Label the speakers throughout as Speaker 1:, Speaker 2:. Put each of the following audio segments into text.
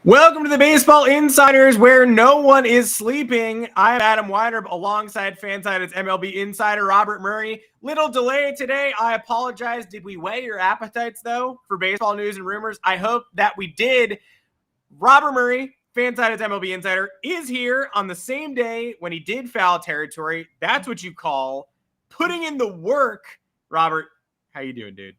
Speaker 1: Welcome to the Baseball Insiders, where no one is sleeping. I'm Adam Weinrib, alongside Fansided's MLB insider Robert Murray. Little delay today. I apologize. Did we weigh your appetites, though, for baseball news and rumors? I hope that we did. Robert Murray, Fansided's MLB insider, is here on the same day when he did foul territory. That's what you call putting in the work. Robert, how you doing, dude?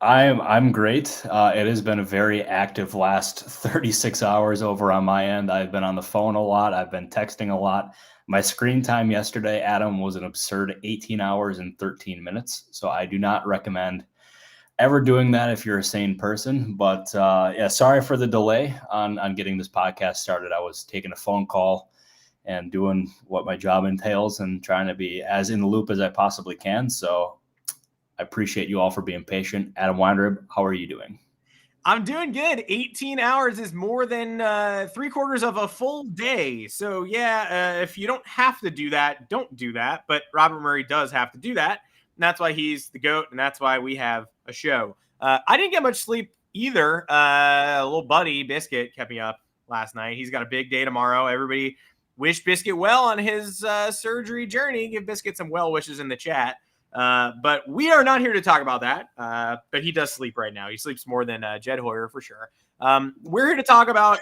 Speaker 2: I'm great. It has been a very active last 36 hours over on my end. I've been on the phone a lot. I've been texting a lot. My screen time yesterday, Adam, was an absurd 18 hours and 13 minutes. So I do not recommend ever doing that if you're a sane person. But yeah, sorry for the delay on getting this podcast started. I was taking a phone call and doing what my job entails and trying to be as in the loop as I possibly can. So I appreciate you all for being patient. Adam Weinrib, how are you doing?
Speaker 1: I'm doing good. 18 hours is more than 3/4 of a full day. So, yeah, if you don't have to do that, don't do that. But Robert Murray does have to do that. And that's why he's the GOAT. And that's why we have a show. I didn't get much sleep either. A little buddy, Biscuit, kept me up last night. He's got a big day tomorrow. Everybody wish Biscuit well on his surgery journey. Give Biscuit some well wishes in the chat. But we are not here to talk about that. But he does sleep right now. He sleeps more than Jed Hoyer for sure. We're here to talk about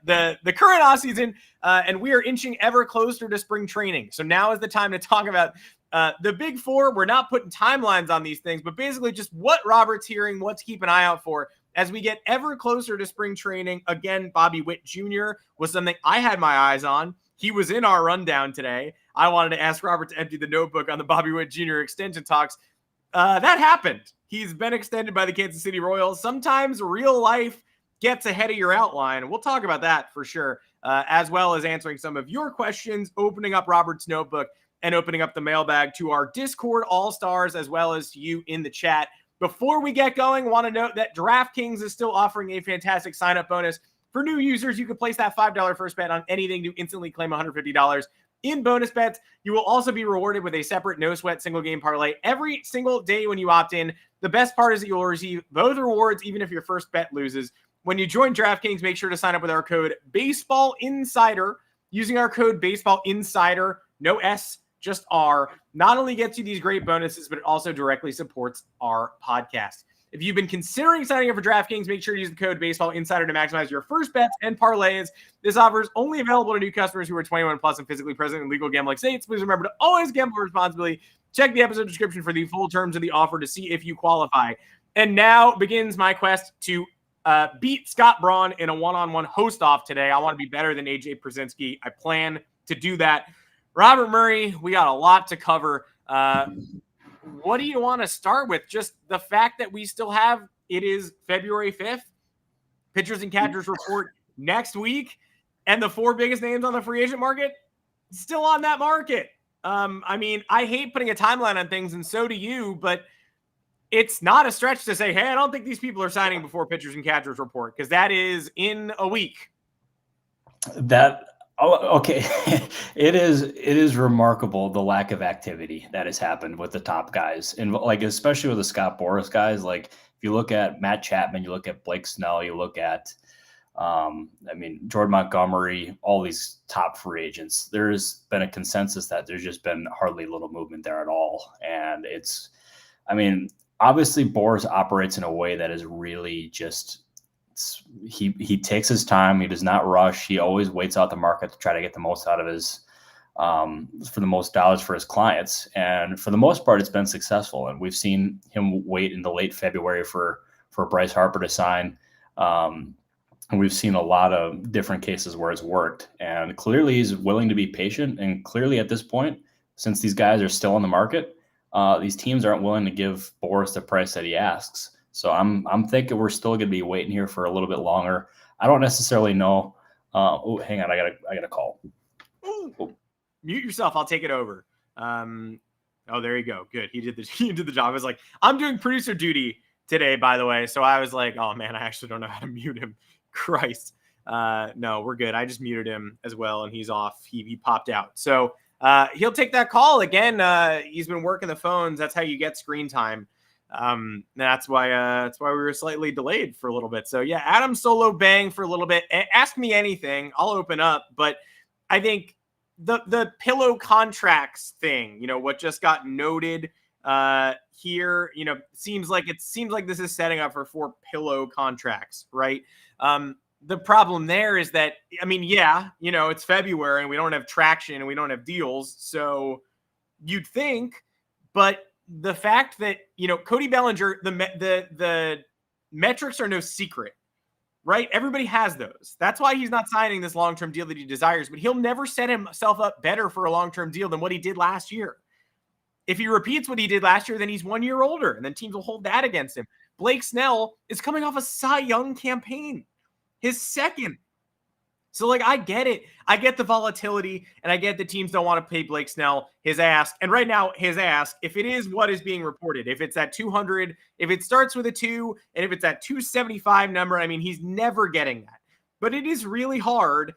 Speaker 1: the current offseason, and we are inching ever closer to spring training. So now is the time to talk about the big four. We're not putting timelines on these things, but basically just what Robert's hearing, what to keep an eye out for as we get ever closer to spring training. Again, Bobby Witt Jr. was something I had my eyes on. He was in our rundown today. I wanted to ask Robert to empty the notebook on the Bobby Witt Jr. extension talks. That happened. He's been extended by the Kansas City Royals. Sometimes real life gets ahead of your outline. We'll talk about that for sure, as well as answering some of your questions, opening up Robert's notebook, and opening up the mailbag to our Discord All-Stars, as well as to you in the chat. Before we get going, want to note that DraftKings is still offering a fantastic sign-up bonus. For new users, you can place that $5 first bet on anything to instantly claim $150 in bonus bets. You will also be rewarded with a separate no-sweat single-game parlay every single day when you opt in. The best part is that you'll receive both rewards even if your first bet loses. When you join DraftKings, make sure to sign up with our code BASEBALLINSIDER. Using our code BASEBALLINSIDER, no S, just R, not only gets you these great bonuses, but it also directly supports our podcast. If you've been considering signing up for DraftKings, make sure to use the code BASEBALLINSIDER to maximize your first bets and parlays. This offer is only available to new customers who are 21 plus and physically present in legal gambling states. Please remember to always gamble responsibly. Check the episode description for the full terms of the offer to see if you qualify. And now begins my quest to beat Scott Braun in a one-on-one host-off today. I want to be better than AJ Przinsky. I plan to do that. Robert Murray, we got a lot to cover. What do you want to start with? Just the fact that we still have, it is February 5th, pitchers and catchers report next week, and the four biggest names on the free agent market still on that market. I mean, I hate putting a timeline on things, and so do you, but it's not a stretch to say, hey, I don't think these people are signing before pitchers and catchers report, because that is in a week.
Speaker 2: Okay. It is remarkable the lack of activity that has happened with the top guys, and like especially with the Scott Boras guys. Like if you look at Matt Chapman, you look at Blake Snell, you look at Jordan Montgomery, all these top free agents. There's been a consensus that there's just been hardly little movement there at all, and obviously Boras operates in a way that is really just. He takes his time. He does not rush. He always waits out the market to try to get the most out of his, for the most dollars for his clients. And for the most part, it's been successful. And we've seen him wait in the late February for Bryce Harper to sign. And we've seen a lot of different cases where it's worked. And clearly he's willing to be patient. And clearly at this point, since these guys are still on the market, these teams aren't willing to give Boras the price that he asks. So I'm thinking we're still going to be waiting here for a little bit longer. I don't necessarily know. Hang on, I got a call.
Speaker 1: Ooh. Mute yourself. I'll take it over. There you go. Good. He did the job. I was like, I'm doing producer duty today, by the way. So I was like, oh man, I actually don't know how to mute him. Christ. No, we're good. I just muted him as well, and he's off. He popped out. So he'll take that call again. He's been working the phones. That's how you get screen time. That's why we were slightly delayed for a little bit. So yeah, Adam solo bang for a little bit. Ask me anything, I'll open up. But I think the pillow contracts thing, what just got noted here, seems like this is setting up for 4 pillow contracts, right? The problem there is that, it's February and we don't have traction and we don't have deals. So you'd think, but the fact that, Cody Bellinger, the metrics are no secret, right? Everybody has those. That's why he's not signing this long-term deal that he desires, but he'll never set himself up better for a long-term deal than what he did last year. If he repeats what he did last year, then he's 1 year older, and then teams will hold that against him. Blake Snell is coming off a Cy Young campaign, his second. So, I get it. I get the volatility, and I get the teams don't want to pay Blake Snell his ask. And right now, his ask, if it is what is being reported, if it's at 200, if it starts with a 2, and if it's at 275 number, he's never getting that. But it is really hard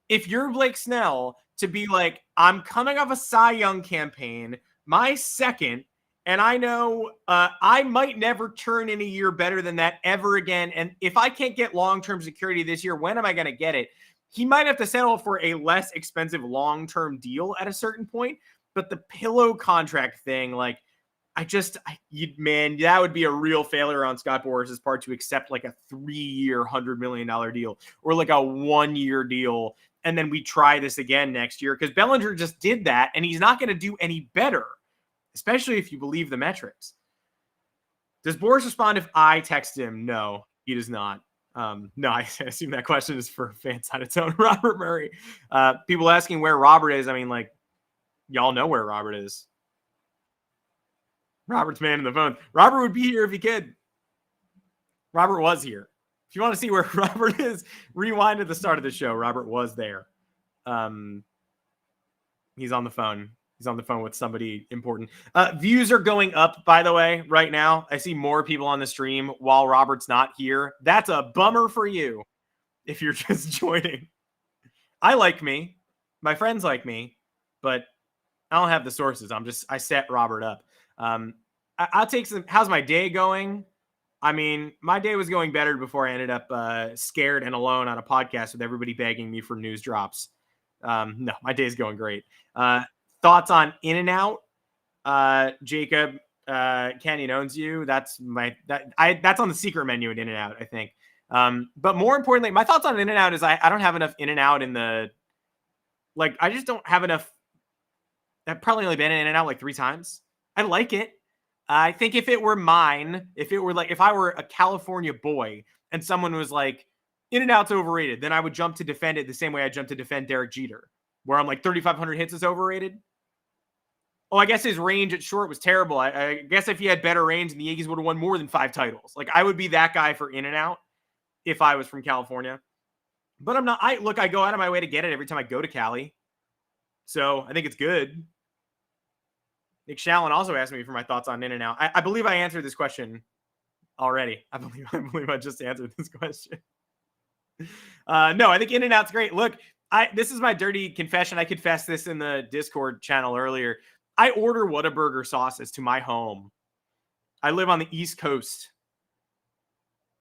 Speaker 1: if you're Blake Snell to be like, I'm coming off a Cy Young campaign, my second, and I know I might never turn in a year better than that ever again. And if I can't get long-term security this year, when am I going to get it? He might have to settle for a less expensive long-term deal at a certain point, but the pillow contract thing, that would be a real failure on Scott Boras' part to accept a 3-year, $100 million deal or a 1-year deal. And then we try this again next year because Bellinger just did that and he's not going to do any better, especially if you believe the metrics. Does Boras respond if I text him? No, he does not. No, I assume that question is for fans on its own. Robert Murray. People asking where Robert is. Y'all know where Robert is. Robert's man in the phone. Robert would be here if he could. Robert was here. If you want to see where Robert is, rewind at the start of the show. Robert was there. He's on the phone. He's on the phone with somebody important. Views are going up, by the way, right now. I see more people on the stream while Robert's not here. That's a bummer for you if you're just joining. I like me. My friends like me, but I don't have the sources. I set Robert up. I'll take some. How's my day going? My day was going better before I ended up scared and alone on a podcast with everybody begging me for news drops. No, my day's going great. Thoughts on In-N-Out? Jacob, Canyon owns you. That's on the secret menu at In-N-Out, I think. But more importantly, my thoughts on In-N-Out is I don't have enough In-N-Out in the, I just don't have enough. I've probably only been in In-N-Out 3 times. I like it. I think if it were mine, if I were a California boy and someone was like, In-N-Out's overrated, then I would jump to defend it the same way I jumped to defend Derek Jeter, where I'm 3,500 hits is overrated. Oh, I guess his range at short was terrible. I guess if he had better range, the Yankees would have won more than 5 titles. I would be that guy for In-N-Out if I was from California. But I'm not. I go out of my way to get it every time I go to Cali. So I think it's good. Nick Shallon also asked me for my thoughts on In-N-Out. I believe I answered this question already. I believe I just answered this question. No, I think In-N-Out's great. Look, this is my dirty confession. I confessed this in the Discord channel earlier. I order Whataburger sauces to my home. I live on the East Coast.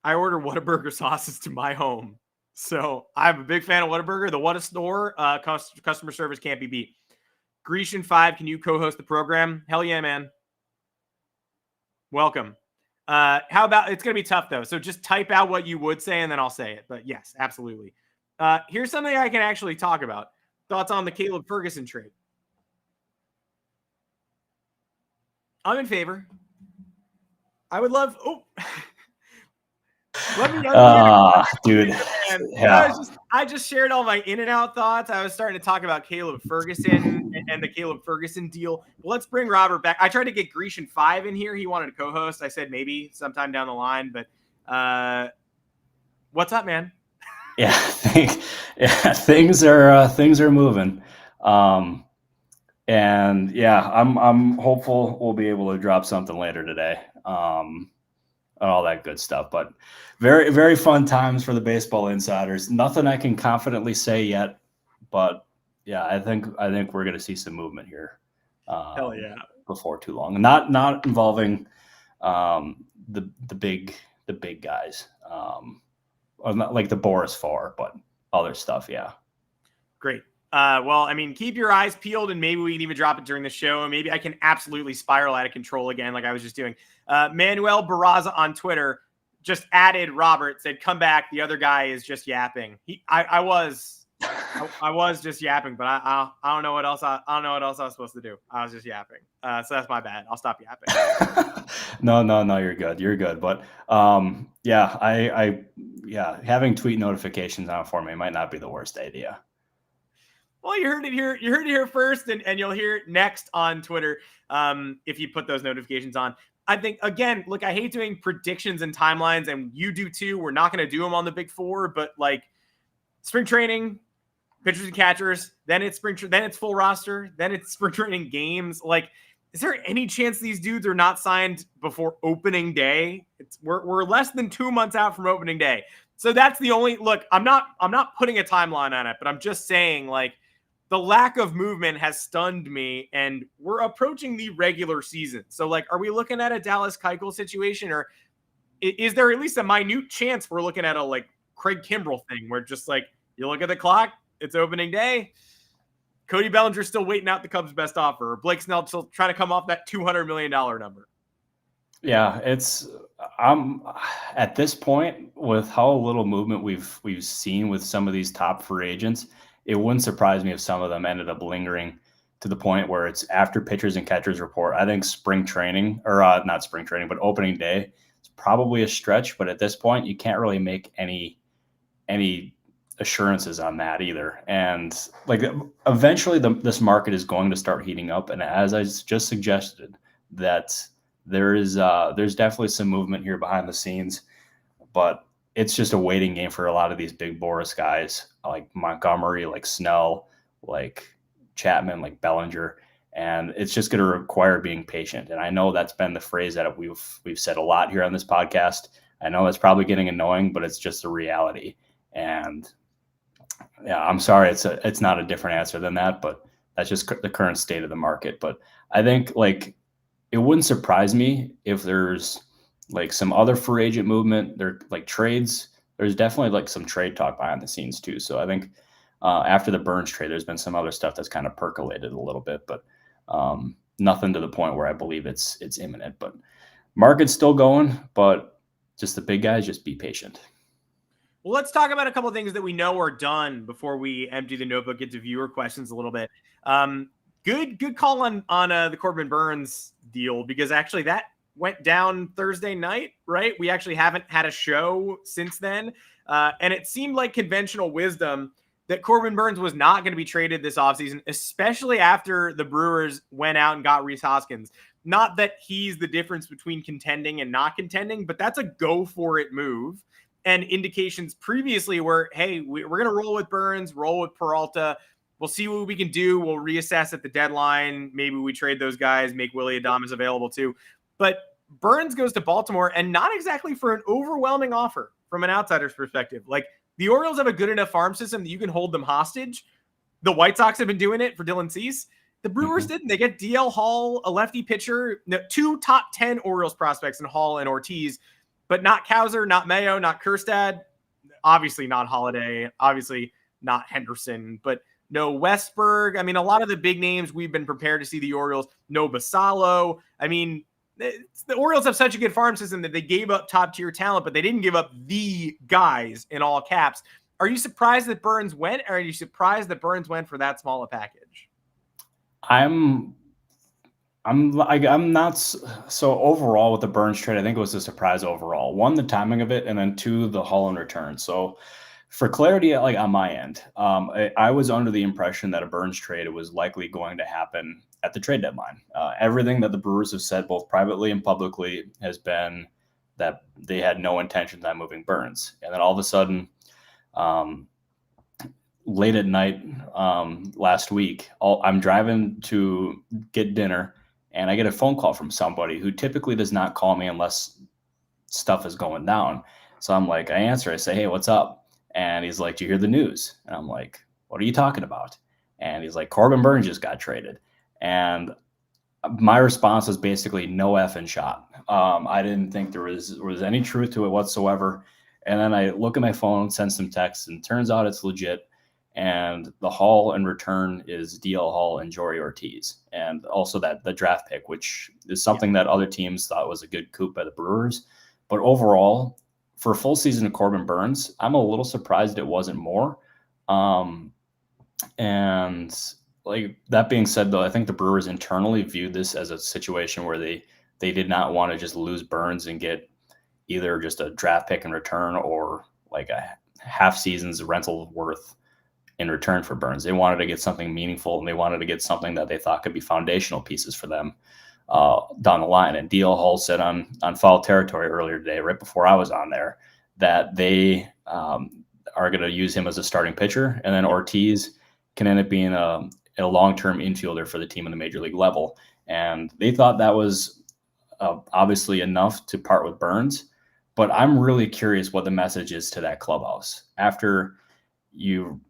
Speaker 1: I order Whataburger sauces to my home. So I'm a big fan of Whataburger. The Whata store, customer service can't be beat. Grecian 5, can you co-host the program? Hell yeah, man. Welcome. How about, it's going to be tough though. So just type out what you would say and then I'll say it. But yes, absolutely. Here's something I can actually talk about. Thoughts on the Caleb Ferguson trade. I'm in favor. I would love. Oh, let me know.
Speaker 2: Dude.
Speaker 1: Yeah. I just shared all my In-N-Out thoughts. I was starting to talk about Caleb Ferguson and the Caleb Ferguson deal. Let's bring Robert back. I tried to get Grecian 5 in here. He wanted to co-host. I said maybe sometime down the line, but what's up, man?
Speaker 2: Yeah, things are moving. And yeah, I'm hopeful we'll be able to drop something later today. And all that good stuff, but very, very fun times for the baseball insiders. Nothing I can confidently say yet, but yeah, I think we're going to see some movement here.
Speaker 1: Hell yeah.
Speaker 2: Before too long. Not involving the big guys, not like the Boras 4, but other stuff. Yeah.
Speaker 1: Great. Well, I mean, keep your eyes peeled, and maybe we can even drop it during the show. And maybe I can absolutely spiral out of control again, like I was just doing. Manuel Barraza on Twitter just added Robert, said, "Come back. The other guy is just yapping." I was just yapping, but I don't know what else. I don't know what else I was supposed to do. I was just yapping. So that's my bad. I'll stop yapping.
Speaker 2: No, you're good. You're good. But yeah, having tweet notifications on for me might not be the worst idea.
Speaker 1: Well, you heard it here. You heard it here first, and you'll hear it next on Twitter if you put those notifications on. I think, again, look, I hate doing predictions and timelines, and you do too. We're not going to do them on the Big Four, but like spring training, pitchers and catchers, then it's then it's full roster, then it's spring training games. Like, is there any chance these dudes are not signed before opening day? We're less than 2 months out from opening day, so that's the only look. I'm not putting a timeline on it, but I'm just saying, like, the lack of movement has stunned me, and we're approaching the regular season. So, like, are we looking at a Dallas Keuchel situation, or is there at least a minute chance we're looking at a, like, Craig Kimbrell thing where just, like, you look at the clock, it's opening day, Cody Bellinger's still waiting out the Cubs' best offer, or Blake Snell still trying to come off that $200 million number?
Speaker 2: Yeah, I'm at this point, with how little movement we've seen with some of these top free agents, it wouldn't surprise me if some of them ended up lingering to the point where it's after pitchers and catchers report. I think spring training, or not spring training, but opening day, it's probably a stretch. But at this point, you can't really make any assurances on that either. And like, eventually this market is going to start heating up. And as I just suggested, that there's definitely some movement here behind the scenes, but it's just a waiting game for a lot of these big Boras guys like Montgomery, like Snell, like Chapman, like Bellinger. And it's just going to require being patient. And I know that's been the phrase that we've said a lot here on this podcast. I know it's probably getting annoying, but it's just a reality. And yeah, I'm sorry, it's not a different answer than that, but that's just the current state of the market. But I think, like, it wouldn't surprise me if there's like some other free agent movement. There, like, trades. There's definitely like some trade talk behind the scenes too. So I think after the Burnes trade, there's been some other stuff that's kind of percolated a little bit, but nothing to the point where I believe it's imminent. But market's still going, but just the big guys, just be patient.
Speaker 1: Well, let's talk about a couple of things that we know are done before we empty the notebook, get to viewer questions a little bit. Good call on the Corbin Burnes deal, because actually that went down Thursday night, right? We actually haven't had a show since then. And it seemed like conventional wisdom that Corbin Burnes was not going to be traded this offseason, especially after the Brewers went out and got Rhys Hoskins. Not that he's the difference between contending and not contending, but that's a go-for-it move. And indications previously were, hey, we're going to roll with Burnes, roll with Peralta. We'll see what we can do. We'll reassess at the deadline. Maybe we trade those guys, make Willy Adames available too. But Burnes goes to Baltimore, and not exactly for an overwhelming offer from an outsider's perspective. Like, the Orioles have a good enough farm system that you can hold them hostage. The White Sox have been doing it for Dylan Cease. The Brewers didn't. They get DL Hall, a lefty pitcher, 2 top 10 Orioles prospects in Hall and Ortiz, but not Kauser, not Mayo, not Kjerstad, obviously not Holiday, obviously not Henderson, but no Westberg. I mean, a lot of the big names we've been prepared to see the Orioles. No Basallo. I mean, the Orioles have such a good farm system that they gave up top-tier talent, but they didn't give up the guys in all caps. Are you surprised that Burnes went, or are you surprised that Burnes went for that small a package?
Speaker 2: I'm not. So overall with the Burnes trade, I think it was a surprise overall. 1, the timing of it, and then 2, the haul and return. So for clarity, like on my end, I was under the impression that a Burnes trade was likely going to happen at the trade deadline. Everything that the Brewers have said, both privately and publicly, has been that they had no intentions on moving Burnes. And then all of a sudden, late at night last week, I'm driving to get dinner, and I get a phone call from somebody who typically does not call me unless stuff is going down. So I'm like, I answer, I say, hey, what's up? And he's like, do you hear the news? And I'm like, what are you talking about? And he's like, Corbin Burnes just got traded. And my response was basically no effing shot. I didn't think there was any truth to it whatsoever. And then I look at my phone, send some texts, and turns out it's legit. And the haul in return is DL Hall and Jory Ortiz, and also the draft pick, which is something that other teams thought was a good coup by the Brewers. But overall, for a full season of Corbin Burnes, I'm a little surprised it wasn't more. And like that being said, though, I think the Brewers internally viewed this as a situation where they did not want to just lose Burnes and get either just a draft pick in return or like a half season's rental worth in return for Burnes. They wanted to get something meaningful, and they wanted to get something that they thought could be foundational pieces for them down the line. And DL Hall said on Foul Territory earlier today, right before I was on there, that they are going to use him as a starting pitcher, and then Ortiz can end up being a long-term infielder for the team in the major league level. And they thought that was obviously enough to part with Burnes. But I'm really curious what the message is to that clubhouse after you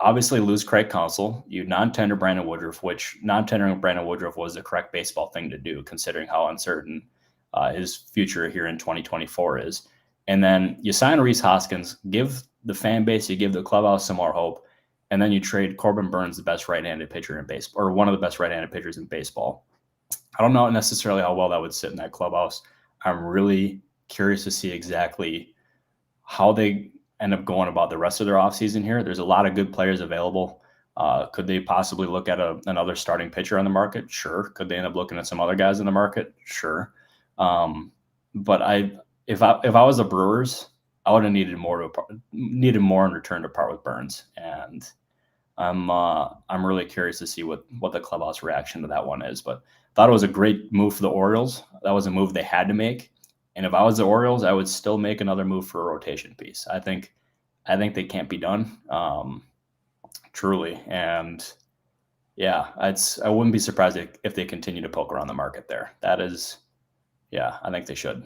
Speaker 2: obviously lose Craig Counsell, you non-tender Brandon Woodruff, which non-tendering Brandon Woodruff was the correct baseball thing to do, considering how uncertain his future here in 2024 is. And then you sign Rhys Hoskins, give the fan base, you give the clubhouse some more hope, and then you trade Corbin Burnes, the best right-handed pitcher in baseball, or one of the best right-handed pitchers in baseball. I don't know necessarily how well that would sit in that clubhouse. I'm really curious to see exactly how they end up going about the rest of their offseason here. There's a lot of good players available. Could they possibly look at another starting pitcher on the market? Sure. Could they end up looking at some other guys in the market? Sure. But if I was the Brewers, I would have needed more in return to part with Burnes. And I'm really curious to see what the clubhouse reaction to that one is. But thought it was a great move for the Orioles. That was a move they had to make. And if I was the Orioles, I would still make another move for a rotation piece. I think they can't be done, truly. And yeah, I wouldn't be surprised if they continue to poke around the market there. That is, yeah, I think they should.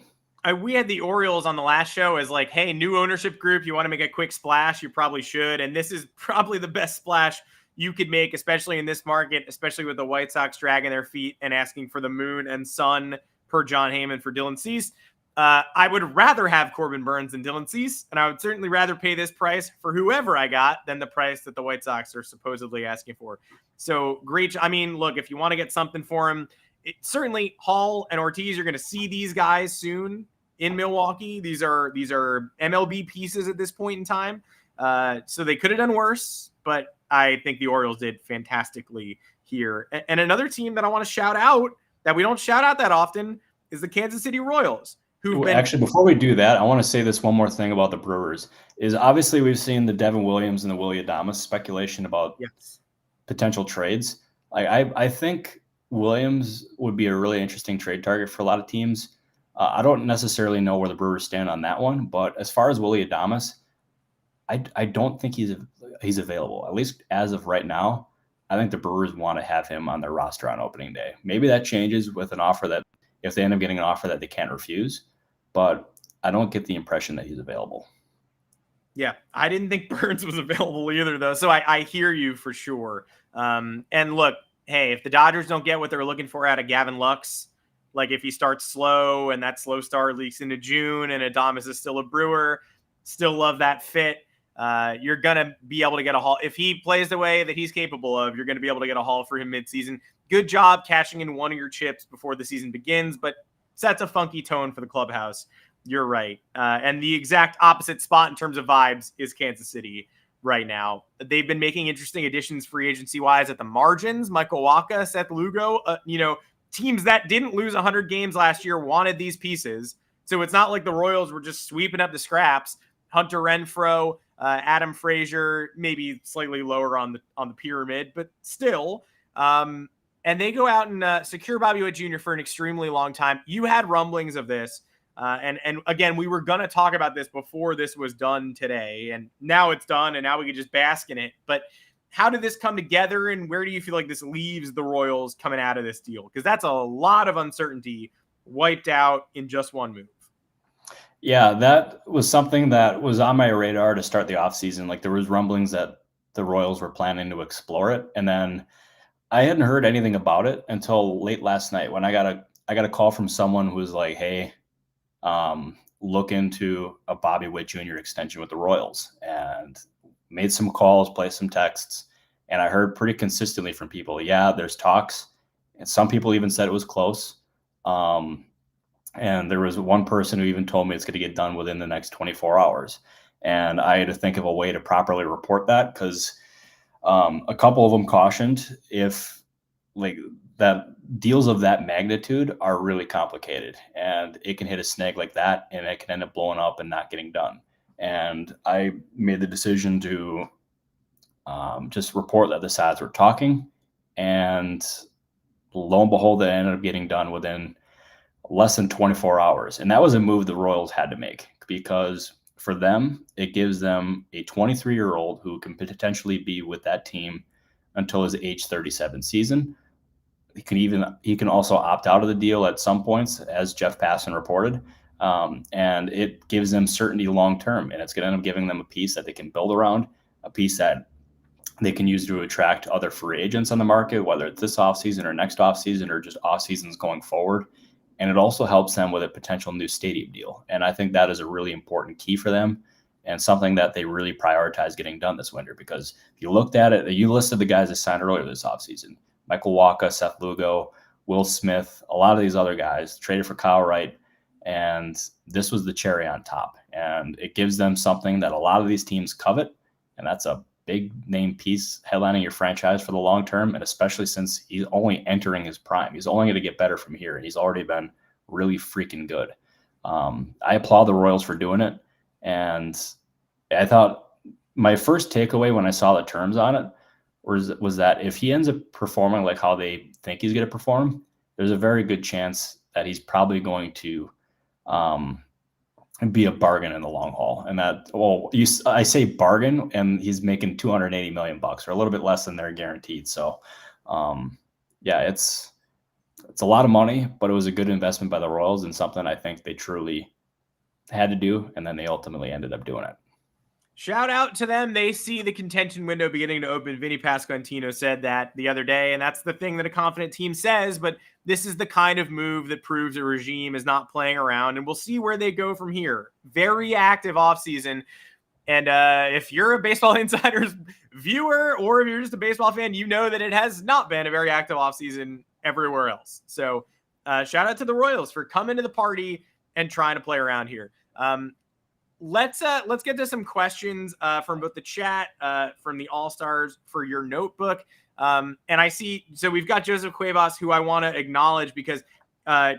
Speaker 1: We had the Orioles on the last show as like, hey, new ownership group, you want to make a quick splash, you probably should. And this is probably the best splash you could make, especially in this market, especially with the White Sox dragging their feet and asking for the moon and sun per John Heyman for Dylan Cease. I would rather have Corbin Burnes than Dylan Cease, and I would certainly rather pay this price for whoever I got than the price that the White Sox are supposedly asking for. So great. I mean, look, if you want to get something for him, certainly Hall and Ortiz, you're going to see these guys soon in Milwaukee. These are MLB pieces at this point in time. So they could have done worse, but I think the Orioles did fantastically here. And another team that I want to shout out that we don't shout out that often is the Kansas City Royals.
Speaker 2: Actually, before we do that, I want to say this one more thing about the Brewers. Is obviously we've seen the Devin Williams and the Willy Adames speculation about potential trades. I think Williams would be a really interesting trade target for a lot of teams. I don't necessarily know where the Brewers stand on that one, but as far as Willy Adames, I don't think he's available, at least as of right now. I think the Brewers want to have him on their roster on opening day. Maybe that changes with an offer that if they end up getting an offer that they can't refuse, but I don't get the impression that he's available.
Speaker 1: Yeah, I didn't think Burnes was available either, though. So I hear you for sure. And look, hey, if the Dodgers don't get what they're looking for out of Gavin Lux, like if he starts slow and that slow start leaks into June and Adames is still a Brewer, still love that fit. You're going to be able to get a haul. If he plays the way that he's capable of, you're going to be able to get a haul for him midseason. Good job cashing in one of your chips before the season begins, but sets a funky tone for the clubhouse. You're right. And the exact opposite spot in terms of vibes is Kansas City right now. They've been making interesting additions free agency wise at the margins. Michael Wacha, Seth Lugo, teams that didn't lose 100 games last year wanted these pieces. So it's not like the Royals were just sweeping up the scraps. Hunter Renfroe, Adam Frazier, maybe slightly lower on the pyramid, but still. And they go out and secure Bobby Witt Jr. for an extremely long time. You had rumblings of this. And again, we were going to talk about this before this was done today, and now it's done, and now we can just bask in it. But how did this come together, and where do you feel like this leaves the Royals coming out of this deal? Because that's a lot of uncertainty wiped out in just one move.
Speaker 2: Yeah, that was something that was on my radar to start the offseason. Like there was rumblings that the Royals were planning to explore it. And then I hadn't heard anything about it until late last night when I got a call from someone who was like, "Hey, look into a Bobby Witt Jr. extension with the Royals," and made some calls, placed some texts, and I heard pretty consistently from people, yeah, there's talks, and some people even said it was close. And there was one person who even told me it's going to get done within the next 24 hours. And I had to think of a way to properly report that because a couple of them cautioned if like that deals of that magnitude are really complicated and it can hit a snag like that and it can end up blowing up and not getting done. And I made the decision to just report that the sides were talking, and lo and behold, it ended up getting done within less than 24 hours. And that was a move the Royals had to make because for them, it gives them a 23-year-old who can potentially be with that team until his age 37 season. He can also opt out of the deal at some points, as Jeff Passan reported. And it gives them certainty long-term, and it's going to end up giving them a piece that they can build around, a piece that they can use to attract other free agents on the market, whether it's this offseason or next offseason or just off seasons going forward. And it also helps them with a potential new stadium deal. And I think that is a really important key for them and something that they really prioritize getting done this winter. Because if you looked at it, you listed the guys that signed earlier this offseason: Michael Wacha, Seth Lugo, Will Smith, a lot of these other guys traded for Kyle Wright. And this was the cherry on top. And it gives them something that a lot of these teams covet. And that's a big name piece headlining your franchise for the long term. And especially since he's only entering his prime, he's only going to get better from here. And he's already been really freaking good. I applaud the Royals for doing it. And I thought my first takeaway when I saw the terms on it was that if he ends up performing like how they think he's going to perform, there's a very good chance that he's probably going to be a bargain in the long haul. And that, I say bargain, and he's making $280 million or a little bit less than they're guaranteed. So, yeah, it's a lot of money, but it was a good investment by the Royals and something I think they truly had to do. And then they ultimately ended up doing it.
Speaker 1: Shout out to them. They see the contention window beginning to open. Vinny Pasquantino said that the other day, and that's the thing that a confident team says, but this is the kind of move that proves a regime is not playing around, and we'll see where they go from here. Very active offseason. And if you're a Baseball Insider's viewer or if you're just a baseball fan, you know that it has not been a very active offseason everywhere else. So shout out to the Royals for coming to the party and trying to play around here. Let's get to some questions from both the chat, from the All-Stars for your notebook. And I see, so we've got Joseph Cuevas, who I want to acknowledge because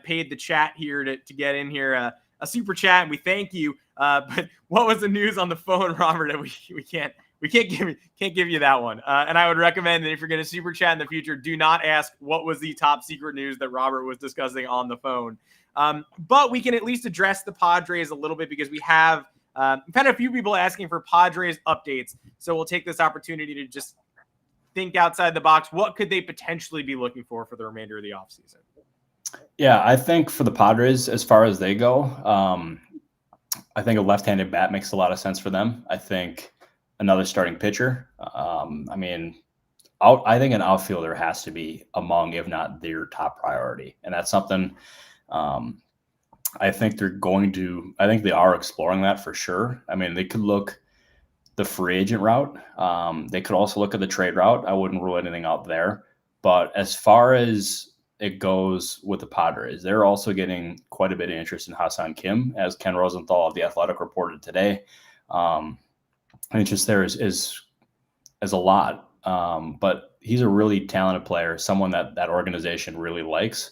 Speaker 1: paid the chat here to get in here, a super chat, and we thank you. But what was the news on the phone, Robert? We can't give you that one. And I would recommend that if you're going to super chat in the future, do not ask what was the top secret news that Robert was discussing on the phone. But we can at least address the Padres a little bit because we have had a few people asking for Padres updates. So we'll take this opportunity to just think outside the box. What could they potentially be looking for the remainder of the offseason?
Speaker 2: Yeah, I think for the Padres, as far as they go, I think a left-handed bat makes a lot of sense for them. I think another starting pitcher. I think an outfielder has to be among, if not their top priority. And that's something I think they are exploring that for sure. I mean, they could look the free agent route. They could also look at the trade route. I wouldn't rule anything out there. But as far as it goes with the Padres, they're also getting quite a bit of interest in Ha-Seong Kim, as Ken Rosenthal of The Athletic reported today. Interest there is a lot. But he's a really talented player, someone that organization really likes.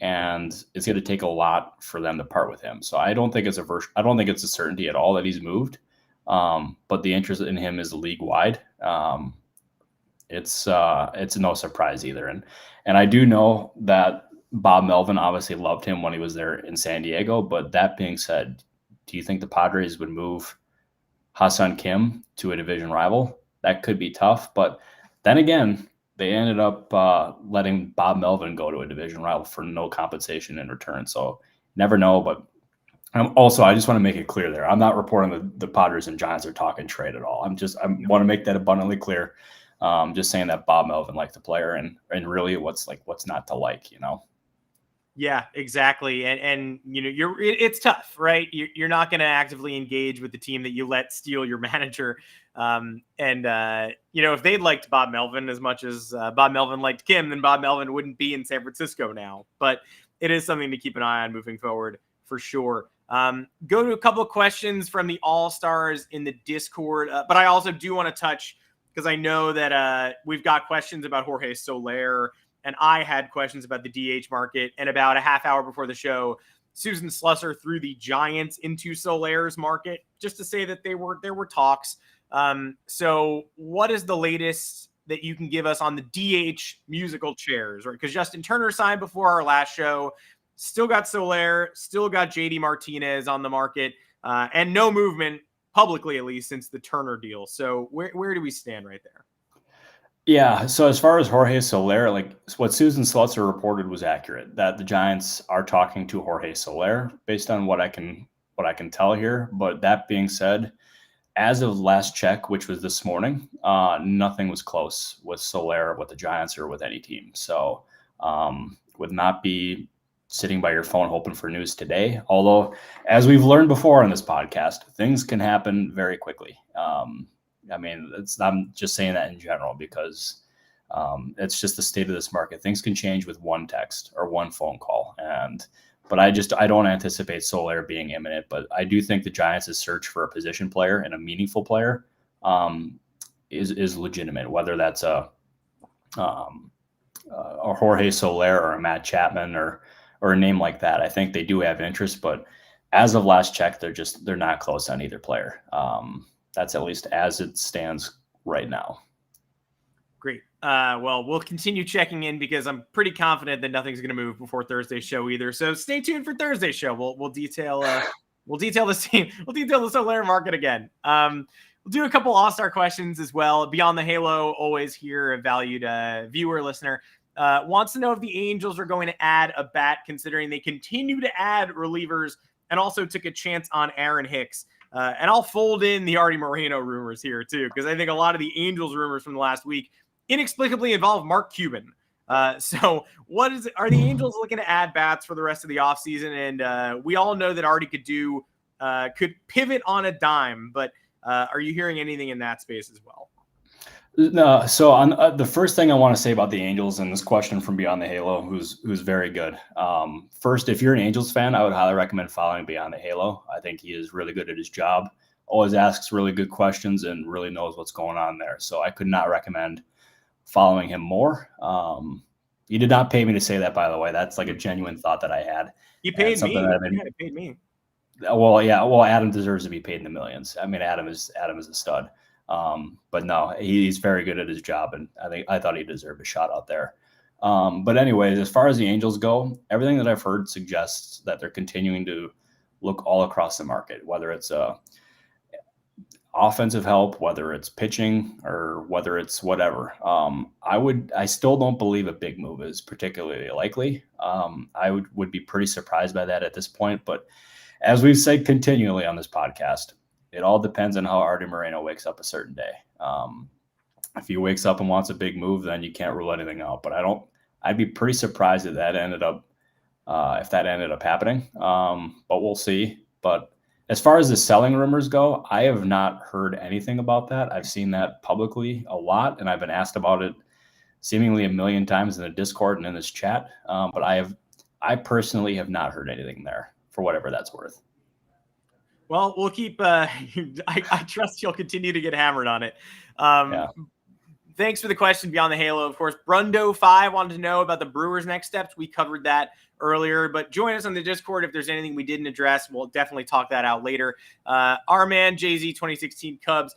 Speaker 2: And it's going to take a lot for them to part with him. So I don't think it's a certainty at all that he's moved. But the interest in him is league wide. It's no surprise either. And I do know that Bob Melvin obviously loved him when he was there in San Diego. But that being said, do you think the Padres would move Ha-Seong Kim to a division rival? That could be tough. But then again, they ended up letting Bob Melvin go to a division rival for no compensation in return. So never know. But also, I just want to make it clear there. I'm not reporting that the Padres and Giants are talking trade at all. I want to make that abundantly clear. Just saying that Bob Melvin liked the player, and really what's not to like,
Speaker 1: Yeah, exactly. And it's tough, right? You're not going to actively engage with the team that you let steal your manager. If they'd liked Bob Melvin as much as Bob Melvin liked Kim, then Bob Melvin wouldn't be in San Francisco now. But it is something to keep an eye on moving forward for sure. Go to a couple of questions from the All-Stars in the Discord. But I also do want to touch, because I know that we've got questions about Jorge Soler, and I had questions about the DH market. And about a half hour before the show, Susan Slusser threw the Giants into Soler's market, just to say that there were talks. So what is the latest that you can give us on the DH musical chairs, right? Because Justin Turner signed before our last show, still got Soler, still got JD Martinez on the market, and no movement publicly, at least, since the Turner deal. So where do we stand right there?
Speaker 2: Yeah, so as far as Jorge Soler, what Susan Slusser reported was accurate, that the Giants are talking to Jorge Soler based on what I can tell here. But that being said, as of last check, which was this morning, nothing was close with Soler, with the Giants, or with any team. So would not be sitting by your phone hoping for news today. Although, as we've learned before on this podcast, things can happen very quickly. I'm just saying that in general because it's just the state of this market. Things can change with one text or one phone call. But I don't anticipate Soler being imminent. But I do think the Giants' search for a position player and a meaningful player is legitimate, whether that's a Jorge Soler or a Matt Chapman or a name like that. I think they do have interest, but as of last check, they're not close on either player. That's at least as it stands right now.
Speaker 1: Great. Well, we'll continue checking in because I'm pretty confident that nothing's going to move before Thursday's show either. So stay tuned for Thursday's show. We'll detail the scene. We'll detail the Soler market again. We'll do a couple All-Star questions as well. Beyond the Halo, always here, a valued viewer, listener. Wants to know if the Angels are going to add a bat, considering they continue to add relievers and also took a chance on Aaron Hicks. And I'll fold in the Artie Moreno rumors here too, because I think a lot of the Angels rumors from the last week inexplicably involve Mark Cuban. So are the Angels looking to add bats for the rest of the offseason? And we all know that Artie could pivot on a dime, but are you hearing anything in that space as well?
Speaker 2: No. So on the first thing I want to say about the Angels, and this question from Beyond the Halo, who's very good. First, if you're an Angels fan, I would highly recommend following Beyond the Halo. I think he is really good at his job, always asks really good questions, and really knows what's going on there. So I could not recommend following him more. He did not pay me to say that, by the way. That's like a genuine thought that I had.
Speaker 1: He paid me. He paid me.
Speaker 2: Well, yeah. Well, Adam deserves to be paid in the millions. I mean, Adam is a stud. But no, he's very good at his job, and I thought he deserved a shot out there. But anyways, as far as the Angels go, everything that I've heard suggests that they're continuing to look all across the market, whether it's offensive help, whether it's pitching, or whether it's whatever. I still don't believe a big move is particularly likely. I would be pretty surprised by that at this point, but as we've said continually on this podcast, it all depends on how Artie Moreno wakes up a certain day. If he wakes up and wants a big move, then you can't rule anything out. But I'd be pretty surprised if that ended up happening. But we'll see. But as far as the selling rumors go, I have not heard anything about that. I've seen that publicly a lot, and I've been asked about it seemingly a million times in the Discord and in this chat. But I personally have not heard anything there, for whatever that's worth.
Speaker 1: Well, we'll keep. I trust you'll continue to get hammered on it. Yeah. Thanks for the question, Beyond the Halo. Of course, Brundo5 wanted to know about the Brewers' next steps. We covered that earlier, but join us on the Discord if there's anything we didn't address. We'll definitely talk that out later. Our man, Jay-Z 2016 Cubs.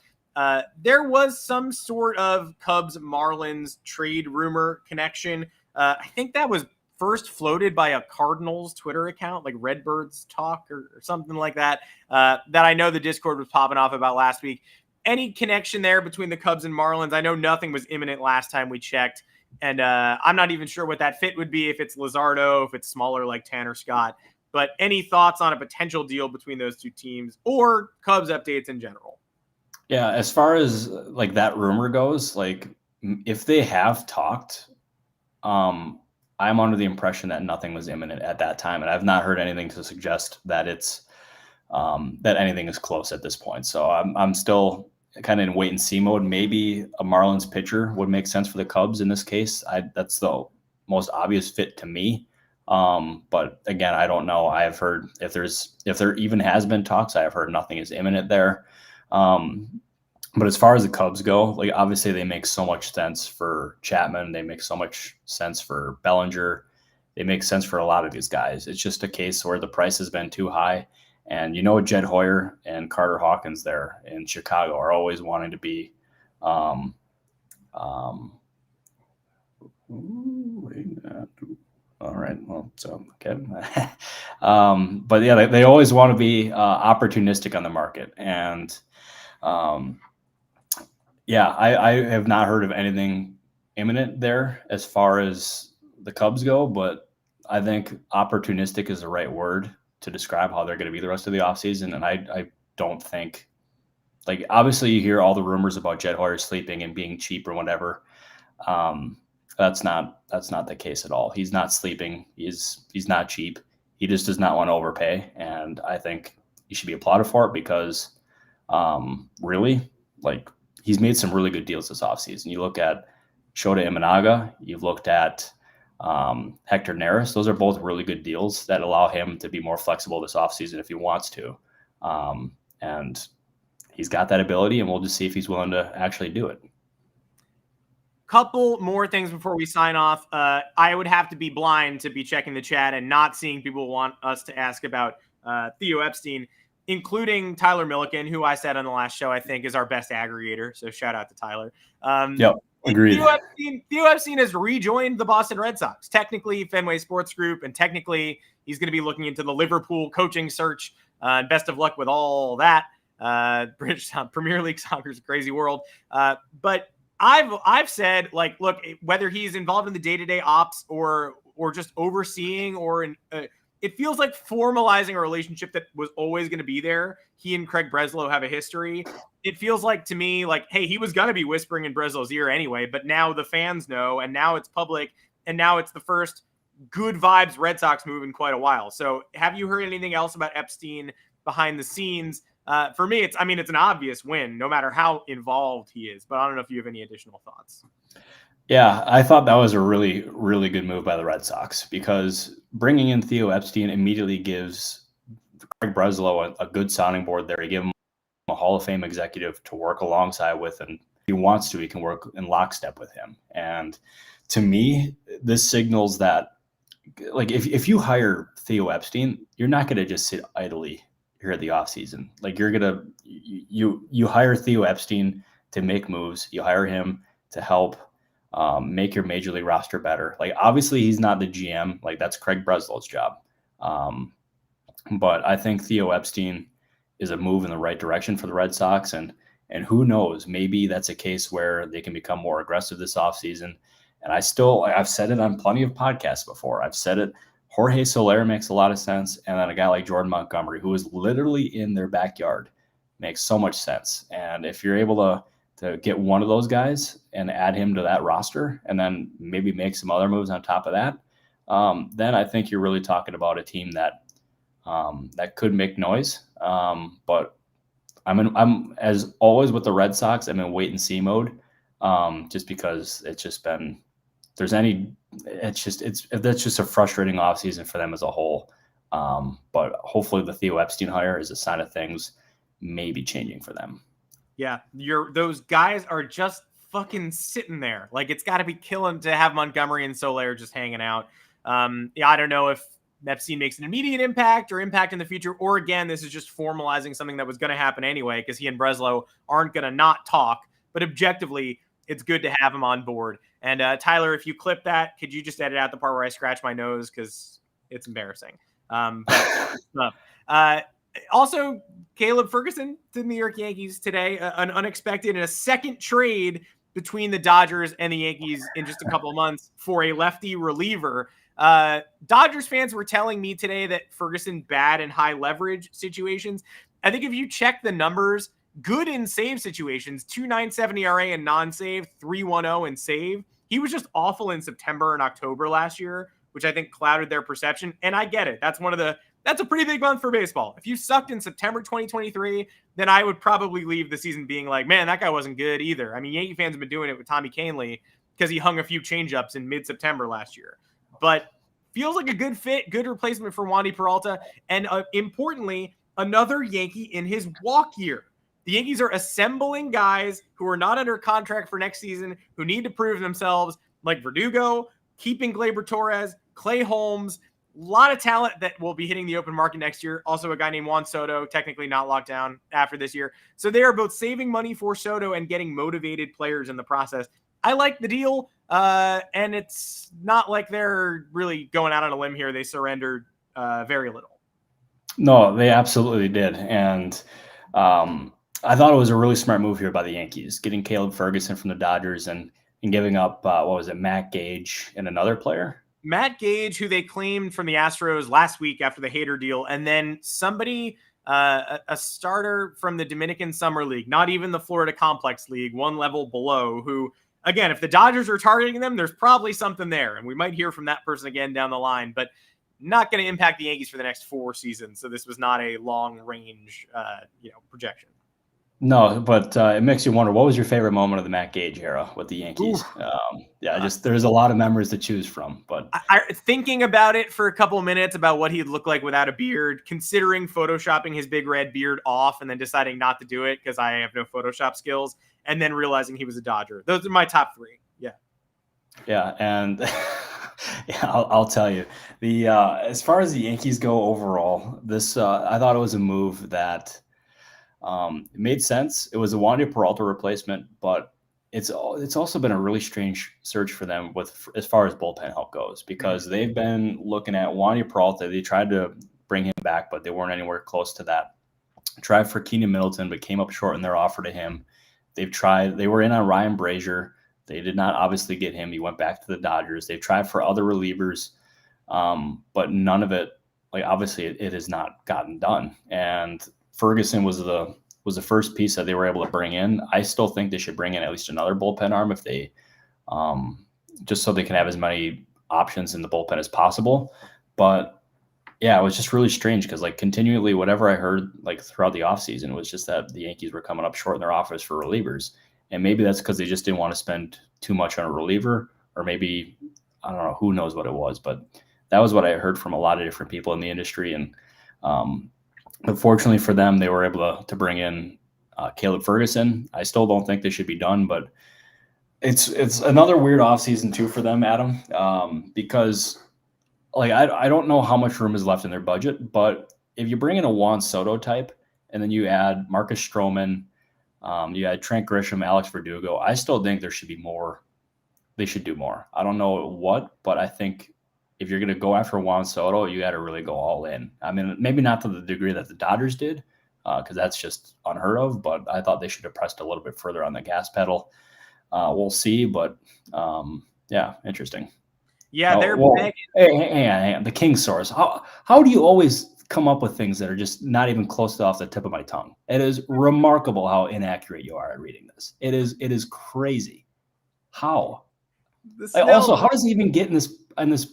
Speaker 1: There was some sort of Cubs-Marlins trade rumor connection. I think that was first floated by a Cardinals Twitter account, like Redbirds Talk or something like that, that I know the Discord was popping off about last week. Any connection there between the Cubs and Marlins? I know nothing was imminent last time we checked, and I'm not even sure what that fit would be, if it's Luzardo, if it's smaller like Tanner Scott. But any thoughts on a potential deal between those two teams or Cubs updates in general?
Speaker 2: Yeah, as far as like that rumor goes, like if they have talked, I'm under the impression that nothing was imminent at that time, and I've not heard anything to suggest that it's that anything is close at this point. So I'm still kind of in wait and see mode. Maybe a Marlins pitcher would make sense for the Cubs in this case. That's the most obvious fit to me. But again, I don't know. I've heard if there even has been talks, I have heard nothing is imminent there. But as far as the Cubs go, like obviously they make so much sense for Chapman. They make so much sense for Bellinger. They make sense for a lot of these guys. It's just a case where the price has been too high. And Jed Hoyer and Carter Hawkins there in Chicago are always wanting to be all right. Well, so okay. But yeah, they always want to be opportunistic on the market. And yeah, I have not heard of anything imminent there as far as the Cubs go, but I think opportunistic is the right word to describe how they're going to be the rest of the offseason. And I don't think, like, obviously you hear all the rumors about Jed Hoyer sleeping and being cheap or whatever. That's not the case at all. He's not sleeping. He's not cheap. He just does not want to overpay. And I think he should be applauded for it because really, like, he's made some really good deals this offseason. You look at Shota Imanaga, you've looked at Hector Neris. Those are both really good deals that allow him to be more flexible this offseason if he wants to. And he's got that ability, and we'll just see if he's willing to actually do it.
Speaker 1: Couple more things before we sign off. I would have to be blind to be checking the chat and not seeing people want us to ask about Theo Epstein, including Tyler Milliken, who I said on the last show I think is our best aggregator. So shout out to Tyler.
Speaker 2: Yep. Agreed.
Speaker 1: Theo Epstein has rejoined the Boston Red Sox, technically Fenway Sports Group, and technically he's going to be looking into the Liverpool coaching search. Best of luck with all that. British Premier League soccer's a crazy world. But I've said, like, look, whether he's involved in the day-to-day ops or just overseeing or it feels like formalizing a relationship that was always going to be there. He and Craig Breslow have a history. It feels like to me like, hey, he was going to be whispering in Breslow's ear anyway, but now the fans know, and now it's public, and now it's the first good vibes Red Sox move in quite a while. So have you heard anything else about Epstein behind the scenes? For me, it's an obvious win, no matter how involved he is, but I don't know if you have any additional thoughts.
Speaker 2: Yeah, I thought that was a really, really good move by the Red Sox because bringing in Theo Epstein immediately gives Craig Breslow a good sounding board there. You give him a Hall of Fame executive to work alongside with, and if he wants to, he can work in lockstep with him. And to me, this signals that, like, if you hire Theo Epstein, you're not going to just sit idly here at the offseason. Like, you're going to you hire Theo Epstein to make moves. You hire him to help make your major league roster better. Like, obviously he's not the GM, like that's Craig Breslow's job. But I think Theo Epstein is a move in the right direction for the Red Sox. And who knows, maybe that's a case where they can become more aggressive this offseason. And I've said it on plenty of podcasts before. I've said it. Jorge Soler makes a lot of sense. And then a guy like Jordan Montgomery, who is literally in their backyard, makes so much sense. And if you're able to get one of those guys and add him to that roster and then maybe make some other moves on top of that, then I think you're really talking about a team that could make noise. But I'm as always with the Red Sox, I'm in wait and see mode, just because it's just been, that's just a frustrating offseason for them as a whole. But hopefully the Theo Epstein hire is a sign of things maybe changing for them.
Speaker 1: Yeah, those guys are just fucking sitting there. Like, it's got to be killing to have Montgomery and Soler just hanging out. I don't know if Epstein makes an immediate impact or impact in the future, or again, this is just formalizing something that was going to happen anyway because he and Breslow aren't going to not talk. But objectively, it's good to have him on board. And Tyler, if you clip that, could you just edit out the part where I scratch my nose because it's embarrassing. Also, Caleb Ferguson to the New York Yankees today, an unexpected and a second trade between the Dodgers and the Yankees in just a couple of months for a lefty reliever. Dodgers fans were telling me today that Ferguson bad in high leverage situations. I think if you check the numbers, good in save situations, 2.97 ERA and non-save, 3.10 in save. He was just awful in September and October last year, which I think clouded their perception. And I get it. That's a pretty big month for baseball. If you sucked in September 2023, then I would probably leave the season being like, man, that guy wasn't good either. I mean, Yankee fans have been doing it with Tommy Kahnle because he hung a few changeups in mid-September last year. But feels like a good fit, good replacement for Wandy Peralta. And importantly, another Yankee in his walk year. The Yankees are assembling guys who are not under contract for next season, who need to prove themselves, like Verdugo, keeping Gleyber Torres, Clay Holmes, a lot of talent that will be hitting the open market next year. Also a guy named Juan Soto, technically not locked down after this year. So they are both saving money for Soto and getting motivated players in the process. I like the deal, and it's not like they're really going out on a limb here. They surrendered very little.
Speaker 2: No, they absolutely did. And I thought it was a really smart move here by the Yankees, getting Caleb Ferguson from the Dodgers and giving up, Matt Gage and another player?
Speaker 1: Matt Gage, who they claimed from the Astros last week after the Hader deal, and then somebody, a starter from the Dominican Summer League, not even the Florida Complex League, one level below, who, again, if the Dodgers are targeting them, there's probably something there, and we might hear from that person again down the line, but not going to impact the Yankees for the next 4 seasons, so this was not a long-range projection.
Speaker 2: No, but it makes you wonder, what was your favorite moment of the Matt Gage era with the Yankees? There's a lot of memories to choose from. But
Speaker 1: thinking about it for a couple of minutes about what he'd look like without a beard, considering photoshopping his big red beard off and then deciding not to do it because I have no Photoshop skills, and then realizing he was a Dodger. Those are my top 3. Yeah.
Speaker 2: Yeah, and I'll tell you, as far as the Yankees go overall, this I thought it was a move that it made sense. It was a Wandy Peralta replacement, but it's also been a really strange search for them as far as bullpen help goes, because they've been looking at Wandy Peralta. They tried to bring him back, but they weren't anywhere close to that. Tried for Keenan Middleton, but came up short in their offer to him. They were in on Ryan Brazier. They did not obviously get him. He went back to the Dodgers. They've tried for other relievers, but none of it, obviously it has not gotten done. And Ferguson was the first piece that they were able to bring in. I still think they should bring in at least another bullpen arm if they, just so they can have as many options in the bullpen as possible. But yeah, it was just really strange because continually, whatever I heard throughout the offseason was just that the Yankees were coming up short in their offers for relievers. And maybe that's because they just didn't want to spend too much on a reliever, or maybe, I don't know, who knows what it was, but that was what I heard from a lot of different people in the industry. And, but fortunately for them, they were able to bring in Caleb Ferguson. I still don't think they should be done, but it's another weird offseason too for them, Adam, because I don't know how much room is left in their budget, but if you bring in a Juan Soto type and then you add Marcus Stroman, you add Trent Grisham, Alex Verdugo, I still think there should be more. They should do more. I don't know what, but I think if you're going to go after Juan Soto, you got to really go all in. I mean, maybe not to the degree that the Dodgers did, because that's just unheard of, but I thought they should have pressed a little bit further on the gas pedal. We'll see, but yeah, interesting.
Speaker 1: Yeah, they're
Speaker 2: hang on. The King source. How do you always come up with things that are just not even close to off the tip of my tongue? It is remarkable how inaccurate you are at reading this. It is crazy. How? Also, how does he even get in this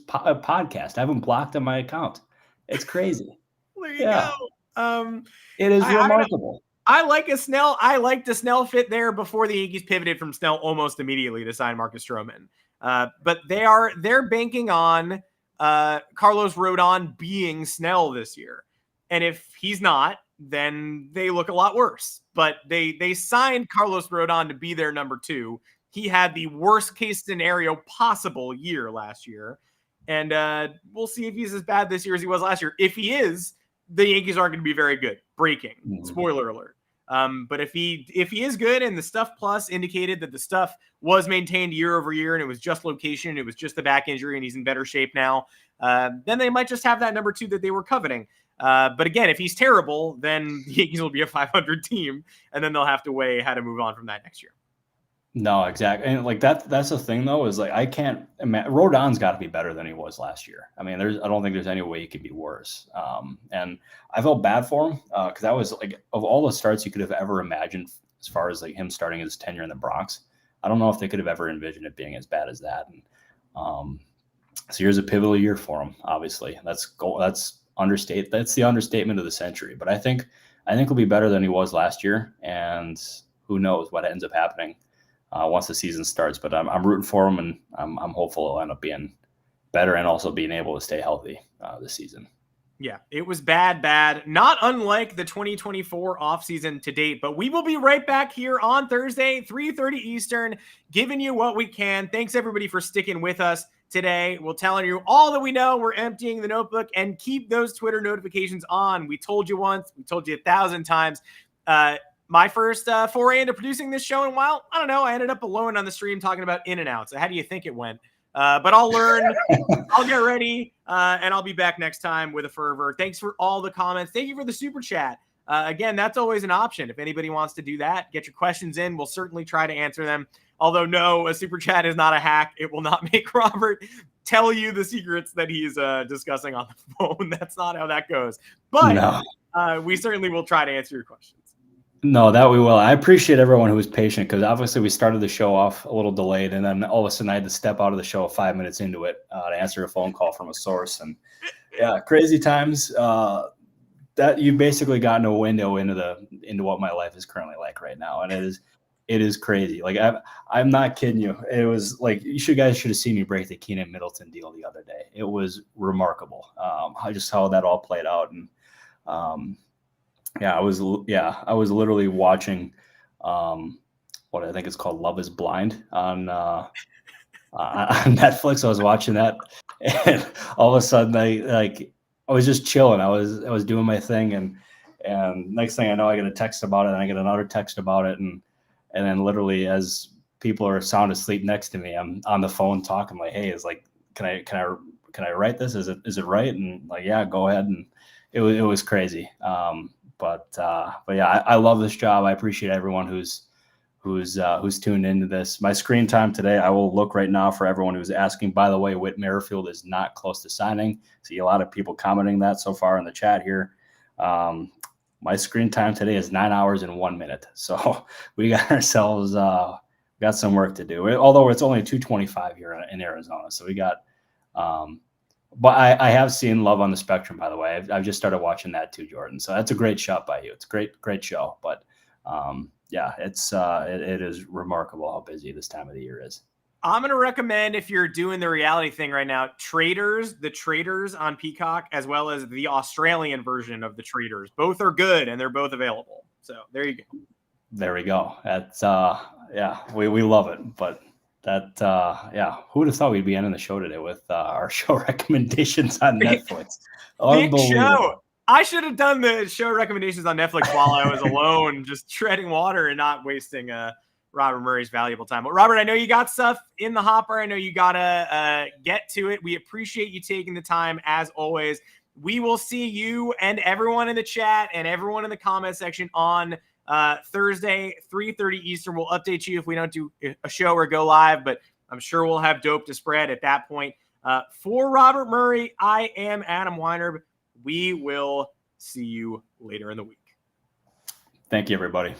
Speaker 2: podcast? I haven't blocked on my account. It's crazy.
Speaker 1: There you go.
Speaker 2: It is remarkable.
Speaker 1: I like the Snell fit there before the Yankees pivoted from Snell almost immediately to sign Marcus Stroman. But they're banking on Carlos Rodon being Snell this year. And if he's not, then they look a lot worse. But they signed Carlos Rodon to be their number 2. He had the worst case scenario possible year last year. And we'll see if he's as bad this year as he was last year. If he is, the Yankees aren't going to be very good. Breaking. Spoiler alert. But if he is good, and the Stuff Plus indicated that the stuff was maintained year over year and it was just location, it was just the back injury, and he's in better shape now, then they might just have that number 2 that they were coveting. But again, if he's terrible, then the Yankees will be a 500 team, and then they'll have to weigh how to move on from that next year.
Speaker 2: No, exactly. And like that's the thing though, is like I can't imagine Rodon's got to be better than he was last year. I mean, I don't think there's any way he could be worse. And I felt bad for him because that was like of all the starts you could have ever imagined as far as like him starting his tenure in the Bronx. I don't know if they could have ever envisioned it being as bad as that. And so here's a pivotal year for him. Obviously, that's the understatement of the century. But I think he'll be better than he was last year, and who knows what ends up happening once the season starts. But I'm rooting for him, and I'm hopeful he'll end up being better and also being able to stay healthy this season.
Speaker 1: Yeah, it was bad, not unlike the 2024 offseason to date. But we will be right back here on Thursday, 3:30 Eastern, giving you what we can. Thanks, everybody, for sticking with us today. We're telling you all that we know. We're emptying the notebook, and keep those Twitter notifications on. We told you once. We told you 1,000 times. My first foray into producing this show in a while, I don't know. I ended up alone on the stream talking about In-N-Out. So how do you think it went? But I'll learn. I'll get ready, and I'll be back next time with a fervor. Thanks for all the comments. Thank you for the super chat. Again, that's always an option. If anybody wants to do that, get your questions in. We'll certainly try to answer them. Although, no, a super chat is not a hack. It will not make Robert tell you the secrets that he's discussing on the phone. That's not how that goes. But we certainly will try to answer your questions.
Speaker 2: No, that we will. I appreciate everyone who was patient because obviously we started the show off a little delayed, and then all of a sudden I had to step out of the show 5 minutes into it to answer a phone call from a source. And yeah, crazy times. That you've basically gotten a window into what my life is currently like right now, and it is crazy. Like I'm not kidding you. It was like you guys should have seen me break the Keenan Middleton deal the other day. It was remarkable. How that all played out. And I was literally watching what I think is called Love is Blind on Netflix. I was watching that, and all of a sudden I was just chilling. I was doing my thing, and next thing I know, I get a text about it, and I get another text about it, and then literally as people are sound asleep next to me, I'm on the phone talking like, hey, can I write this? Is it right? And like, yeah, go ahead. And it was crazy. But yeah, I love this job. I appreciate everyone who's tuned into this. My screen time today, I will look right now for everyone who's asking. By the way, Whit Merrifield is not close to signing. See a lot of people commenting that so far in the chat here. My screen time today is 9 hours and 1 minute. So we got ourselves got some work to do. Although it's only 2:25 here in Arizona, so we got. But I have seen Love on the Spectrum, by the way. I've just started watching that too, Jordan. So that's a great shot by you. It's a great show. But yeah, it is remarkable how busy this time of the year is.
Speaker 1: I'm going to recommend, if you're doing the reality thing right now, the Traders on Peacock, as well as the Australian version of the Traders. Both are good, and they're both available. So there you go.
Speaker 2: There we go. That's yeah, we love it. But that yeah, who would have thought we'd be ending the show today with our show recommendations on Netflix?
Speaker 1: Big show. I should have done the show recommendations on Netflix while I was alone, just treading water and not wasting Robert Murray's valuable time. But Robert, I know you got stuff in the hopper. I know you gotta get to it. We appreciate you taking the time as always. We will see you and everyone in the chat and everyone in the comment section on Thursday, 3:30 Eastern. We'll update you if we don't do a show or go live, but I'm sure we'll have dope to spread at that point. For Robert Murray, I am Adam Weinrib. We will see you later in the week.
Speaker 2: Thank you, everybody.